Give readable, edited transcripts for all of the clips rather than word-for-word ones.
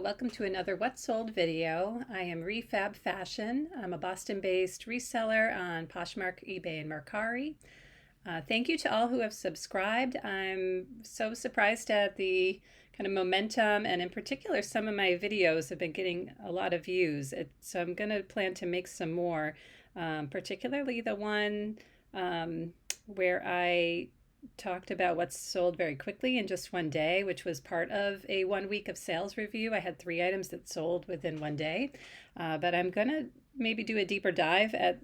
welcome to another What Sold video. I am ReFabFashion. I'm a Boston-based reseller on Poshmark, eBay, and Mercari. Thank you to all who have subscribed. I'm so surprised at the kind of momentum, and in particular, some of my videos have been getting a lot of views. So I'm going to plan to make some more, particularly the one where I talked about what's sold very quickly in just one day, which was part of a 1 week of sales review. I had 3 items that sold within one day, but I'm going to maybe do a deeper dive at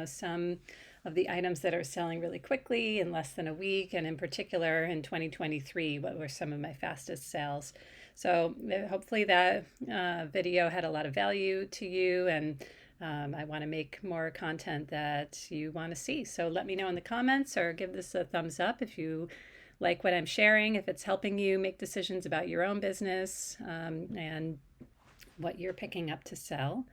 some of the items that are selling really quickly in less than a week, and in particular in 2023, what were some of my fastest sales. So hopefully that video had a lot of value to you, and I want to make more content that you want to see. So let me know in the comments or give this a thumbs up if you like what I'm sharing, if it's helping you make decisions about your own business and what you're picking up to sell.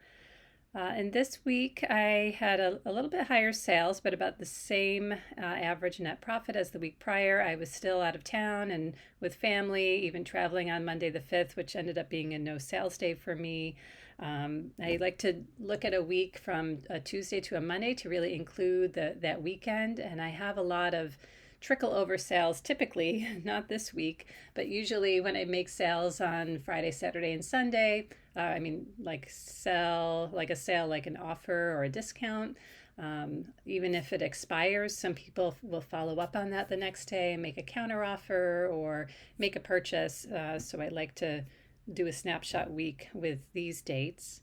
And this week I had a little bit higher sales, but about the same average net profit as the week prior. I was still out of town and with family, even traveling on Monday the 5th, which ended up being a no sales day for me. I like to look at a week from a Tuesday to a Monday to really include that weekend, and I have a lot of trickle over sales typically, not this week, but usually when I make sales on Friday, Saturday, and Sunday, like a sale like an offer or a discount. Even if it expires, some people will follow up on that the next day and make a counter offer or make a purchase. So I like to do a snapshot week with these dates.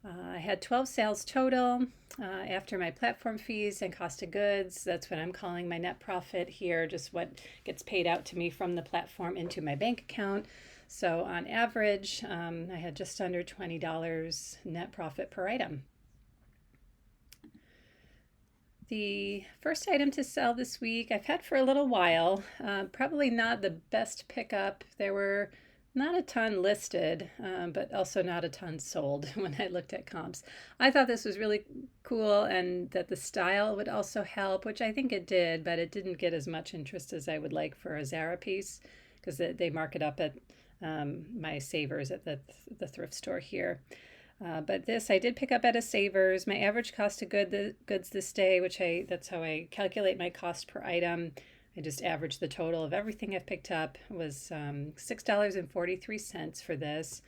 I had 12 sales total after my platform fees and cost of goods. That's what I'm calling my net profit here, just what gets paid out to me from the platform into my bank account. So on average, I had just under $20 net profit per item. The first item to sell this week I've had for a little while, probably not the best pickup. There were not a ton listed, but also not a ton sold when I looked at comps. I thought this was really cool and that the style would also help, which I think it did, but it didn't get as much interest as I would like for a Zara piece because they mark it up at my Savers at the thrift store here. But this I did pick up at a Savers. My average cost of goods this day, that's how I calculate my cost per item. I just averaged the total of everything I've picked up was $6.43 for this.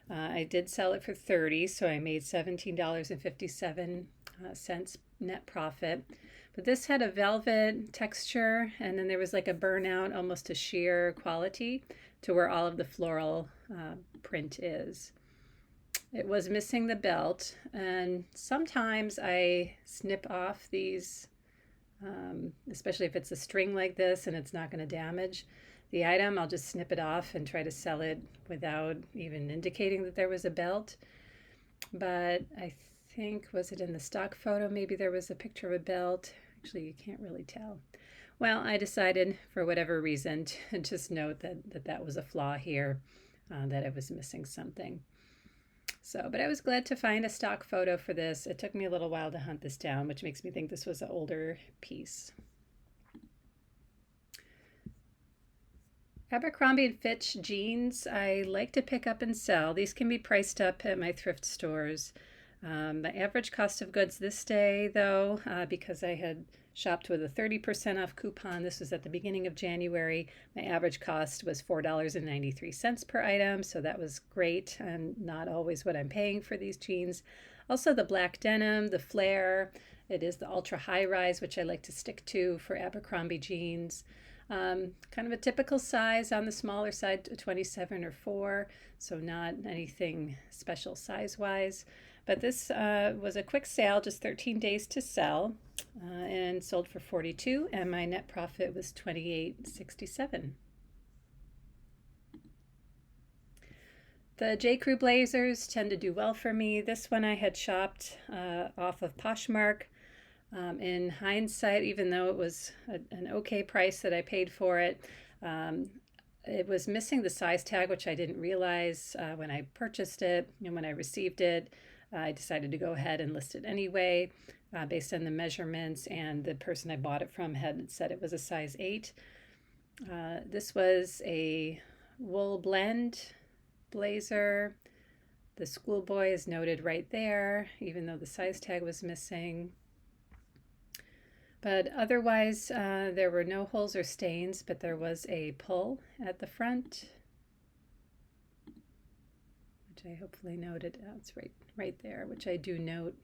I did sell it for $30, so I made $17.57 net profit. But this had a velvet texture, and then there was like a burnout, almost a sheer quality to where all of the floral print is. It was missing the belt, and sometimes I snip off these, especially if it's a string like this and it's not going to damage the item. I'll just snip it off and try to sell it without even indicating that there was a belt. But I think, was it in the stock photo? Maybe there was a picture of a belt. Actually, you can't really tell. Well, I decided for whatever reason to just note that was a flaw here, that I was missing something. So, but I was glad to find a stock photo for this. It took me a little while to hunt this down, which makes me think this was an older piece. Abercrombie & Fitch jeans I like to pick up and sell. These can be priced up at my thrift stores. The average cost of goods this day, though, because I had shopped with a 30% off coupon, this was at the beginning of January, my average cost was $4.93 per item, so that was great and not always what I'm paying for these jeans. Also the black denim, the flare, it is the ultra high rise, which I like to stick to for Abercrombie jeans. Kind of a typical size, on the smaller side, 27 or 4, so not anything special size-wise. But this was a quick sale, just 13 days to sell, and sold for $42, and my net profit was $28.67. The J. Crew blazers tend to do well for me. This one I had shopped off of Poshmark. In hindsight, even though it was an okay price that I paid for it, it was missing the size tag, which I didn't realize when I purchased it, and when I received it, I decided to go ahead and list it anyway, based on the measurements, and the person I bought it from had said it was a size 8. This was a wool blend blazer. The schoolboy is noted right there, even though the size tag was missing. But otherwise, there were no holes or stains, but there was a pull at the front, which I hopefully noted. Oh, it's right there, which I do note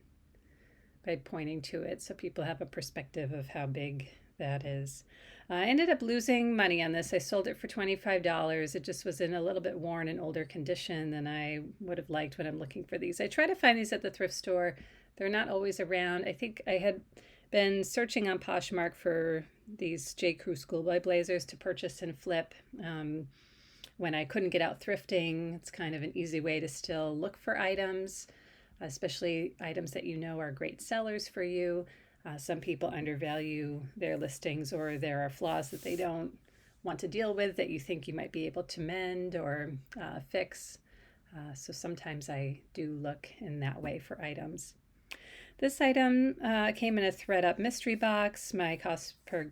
by pointing to it so people have a perspective of how big that is. I ended up losing money on this. I sold it for $25. It just was in a little bit worn and older condition than I would have liked when I'm looking for these. I try to find these at the thrift store. They're not always around. I think I had been searching on Poshmark for these J. Crew schoolboy blazers to purchase and flip. When I couldn't get out thrifting, it's kind of an easy way to still look for items, especially items that you know are great sellers for you. Some people undervalue their listings, or there are flaws that they don't want to deal with that you think you might be able to mend or fix. So sometimes I do look in that way for items. This item came in a thread-up mystery box. My cost of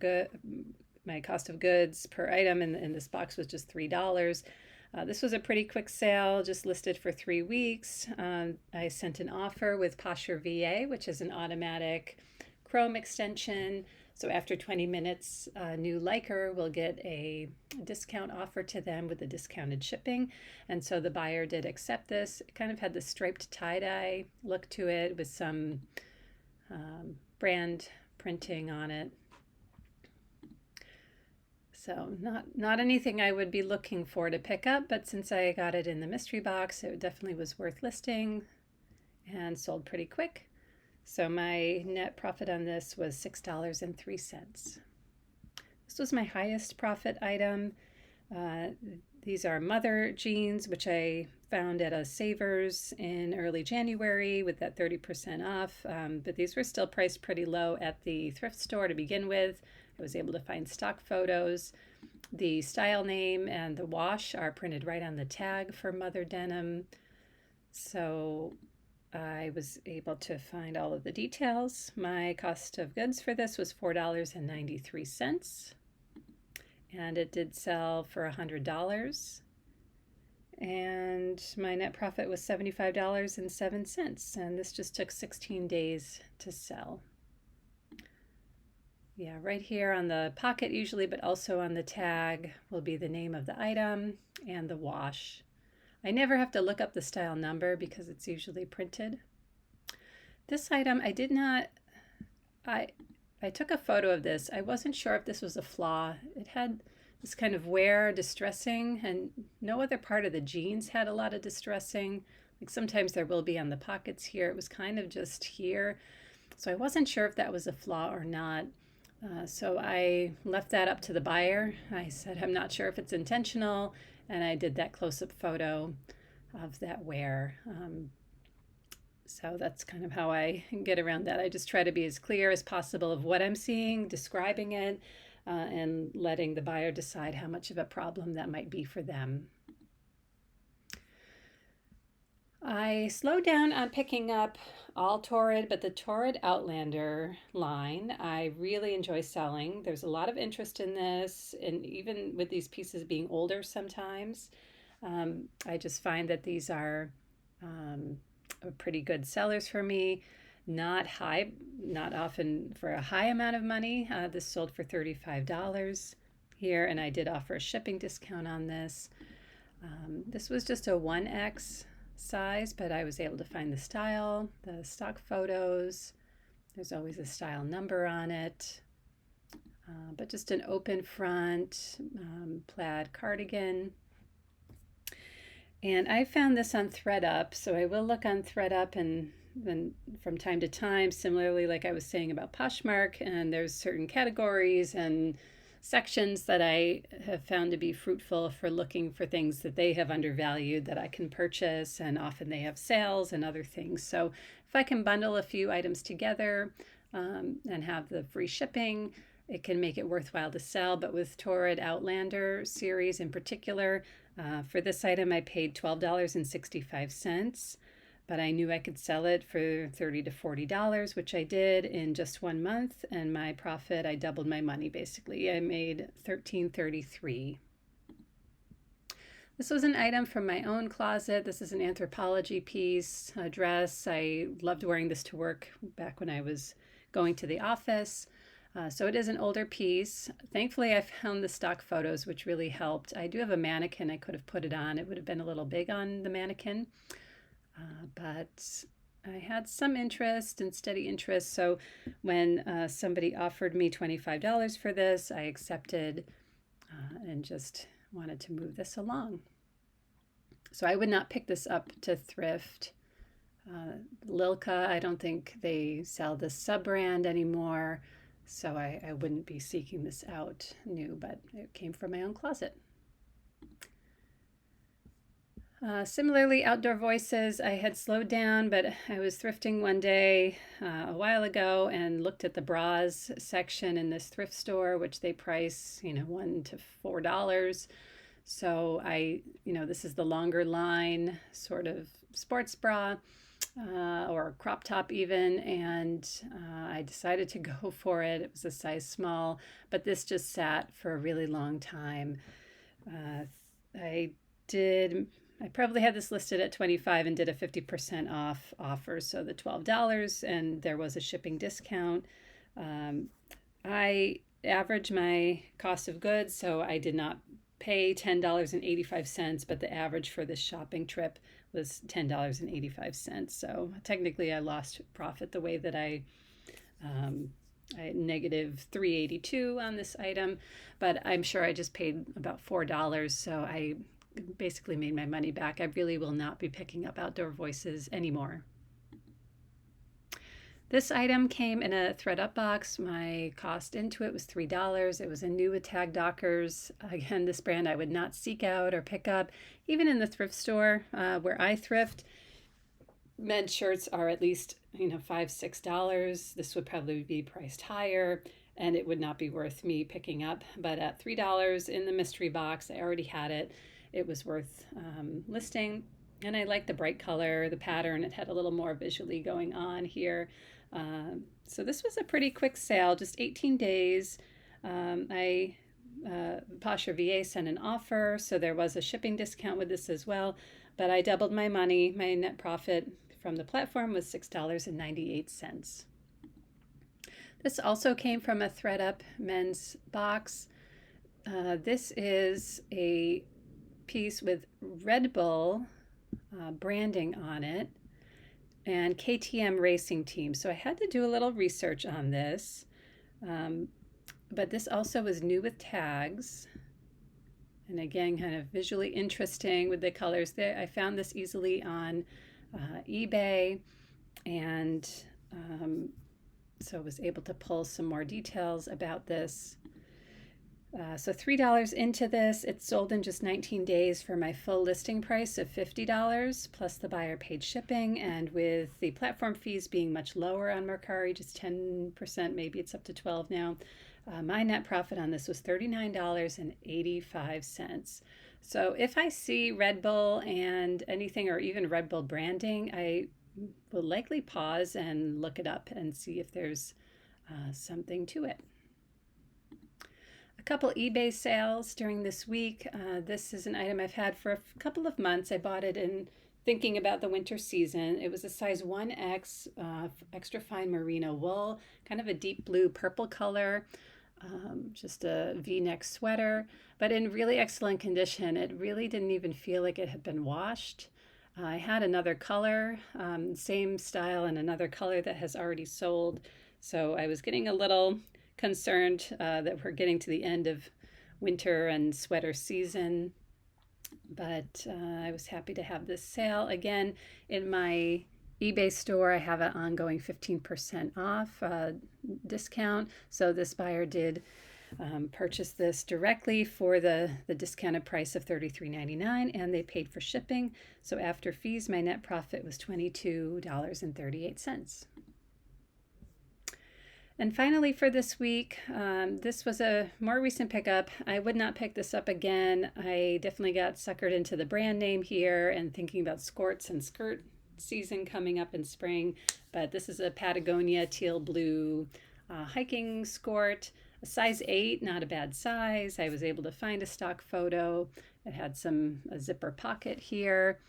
goods per item in this box was just $3. This was a pretty quick sale, just listed for 3 weeks. I sent an offer with Poshmark VA, which is an automatic Chrome extension. So after 20 minutes, a new liker will get a discount offer to them with the discounted shipping. And so the buyer did accept this. It kind of had the striped tie-dye look to it with some brand printing on it. So not anything I would be looking for to pick up, but since I got it in the mystery box, it definitely was worth listing and sold pretty quick. So my net profit on this was $6.03. This was my highest profit item. These are mother jeans, which I found at a Savers in early January with that 30% off. But these were still priced pretty low at the thrift store to begin with. I was able to find stock photos. The style name and the wash are printed right on the tag for mother denim. So I was able to find all of the details. My cost of goods for this was $4.93, and it did sell for $100. And my net profit was $75.07, and this just took 16 days to sell. Yeah, right here on the pocket usually, but also on the tag will be the name of the item and the wash. I never have to look up the style number because it's usually printed. This item, I took a photo of this. I wasn't sure if this was a flaw. It had this kind of wear distressing, and no other part of the jeans had a lot of distressing. Like sometimes there will be on the pockets here. It was kind of just here. So I wasn't sure if that was a flaw or not. So I left that up to the buyer. I said, I'm not sure if it's intentional. And I did that close-up photo of that wear. So that's kind of how I get around that. I just try to be as clear as possible of what I'm seeing, describing it, and letting the buyer decide how much of a problem that might be for them. I slowed down on picking up all Torrid, but the Torrid Outlander line I really enjoy selling. There's a lot of interest in this, and even with these pieces being older sometimes, I just find that these are pretty good sellers for me. Not often for a high amount of money. This sold for $35 here, and I did offer a shipping discount on this. This was just a 1X size, but I was able to find the style, the stock photos. There's always a style number on it, but just an open front plaid cardigan. And I found this on ThredUp, so I will look on ThredUp and then from time to time, similarly like I was saying about Poshmark, and there's certain categories and sections that I have found to be fruitful for looking for things that they have undervalued that I can purchase, and often they have sales and other things. So if I can bundle a few items together and have the free shipping, it can make it worthwhile to sell. But with Torrid Outlander series in particular, for this item I paid $12.65. But I knew I could sell it for $30 to $40, which I did in just 1 month, and my profit, I doubled my money basically. I made $13.33. This was an item from my own closet. This is an Anthropologie piece, a dress. I loved wearing this to work back when I was going to the office. So it is an older piece. Thankfully, I found the stock photos, which really helped. I do have a mannequin I could have put it on. It would have been a little big on the mannequin, but I had some interest and steady interest. So when somebody offered me $25 for this, I accepted and just wanted to move this along. So I would not pick this up to thrift. Lilka, I don't think they sell this sub-brand anymore, so I wouldn't be seeking this out new, but it came from my own closet. Similarly, Outdoor Voices, I had slowed down, but I was thrifting one day a while ago and looked at the bras section in this thrift store, which they price, $1 to $4. So this is the longer line sort of sports bra or crop top even, and I decided to go for it. It was a size small, but this just sat for a really long time. I probably had this listed at $25 and did a 50% off offer, so the $12, and there was a shipping discount. I average my cost of goods, so I did not pay $10.85, but the average for this shopping trip was $10.85. So technically I lost profit the way that I negative $3.82 on this item, but I'm sure I just paid about $4, so I basically made my money back. I really will not be picking up Outdoor Voices anymore. This item came in a ThredUp box. My cost into it was $3. It was a new with tag Dockers. Again, this brand I would not seek out or pick up. Even in the thrift store where I thrift, men's shirts are at least $5, $6. This would probably be priced higher, and it would not be worth me picking up. But at $3 in the mystery box, I already had it. It was worth listing. And I liked the bright color, the pattern. It had a little more visually going on here. So this was a pretty quick sale, just 18 days. Poshmark VA sent an offer, so there was a shipping discount with this as well. But I doubled my money. My net profit from the platform was $6.98. This also came from a ThredUp men's box. This is a piece with Red Bull branding on it and KTM racing team. So I had to do a little research on this, but this also was new with tags, and again kind of visually interesting with the colors there. I found this easily on eBay, and so I was able to pull some more details about this. So $3 into this, it sold in just 19 days for my full listing price of $50, plus the buyer paid shipping, and with the platform fees being much lower on Mercari, just 10%, maybe it's up to 12 now, my net profit on this was $39.85. So if I see Red Bull and anything, or even Red Bull branding, I will likely pause and look it up and see if there's something to it. A couple eBay sales during this week. This is an item I've had for a couple of months. I bought it in thinking about the winter season. It was a size 1X extra fine merino wool, kind of a deep blue purple color, just a V-neck sweater, but in really excellent condition. It really didn't even feel like it had been washed. I had another color, same style, and another color that has already sold. So I was getting a little concerned that we're getting to the end of winter and sweater season, but I was happy to have this sale. Again, in my eBay store, I have an ongoing 15% off discount, so this buyer did purchase this directly for the discounted price of $33.99, and they paid for shipping. So after fees, my net profit was $22.38. And finally for this week, this was a more recent pickup. I would not pick this up again. I definitely got suckered into the brand name here and thinking about skirts and skirt season coming up in spring. But this is a Patagonia teal blue hiking skirt, a size 8, not a bad size. I was able to find a stock photo. It had a zipper pocket here,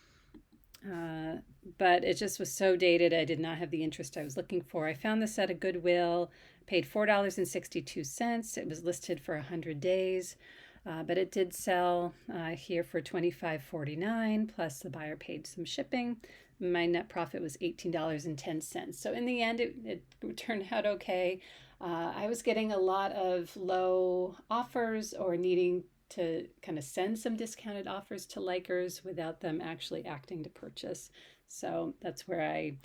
but it just was so dated. I did not have the interest I was looking for. I found this at a Goodwill, paid $4.62. It was listed for 100 days. But it did sell here for $25.49, plus the buyer paid some shipping. My net profit was $18.10. So in the end, it turned out okay. I was getting a lot of low offers or needing to kind of send some discounted offers to likers without them actually acting to purchase. So that's where I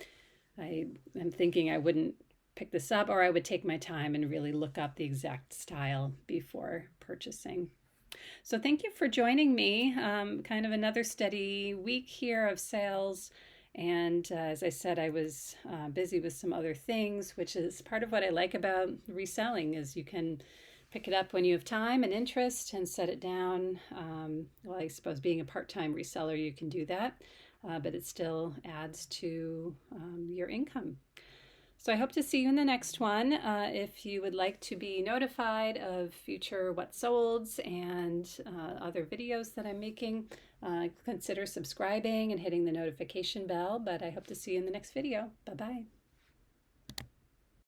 am thinking I wouldn't pick this up, or I would take my time and really look up the exact style before purchasing. So thank you for joining me. Kind of another steady week here of sales. And as I said, I was busy with some other things, which is part of what I like about reselling is you can pick it up when you have time and interest and set it down. Well, I suppose being a part-time reseller, you can do that, but it still adds to your income. So I hope to see you in the next one. If you would like to be notified of future what solds and other videos that I'm making, consider subscribing and hitting the notification bell. But I hope to see you in the next video. Bye-bye.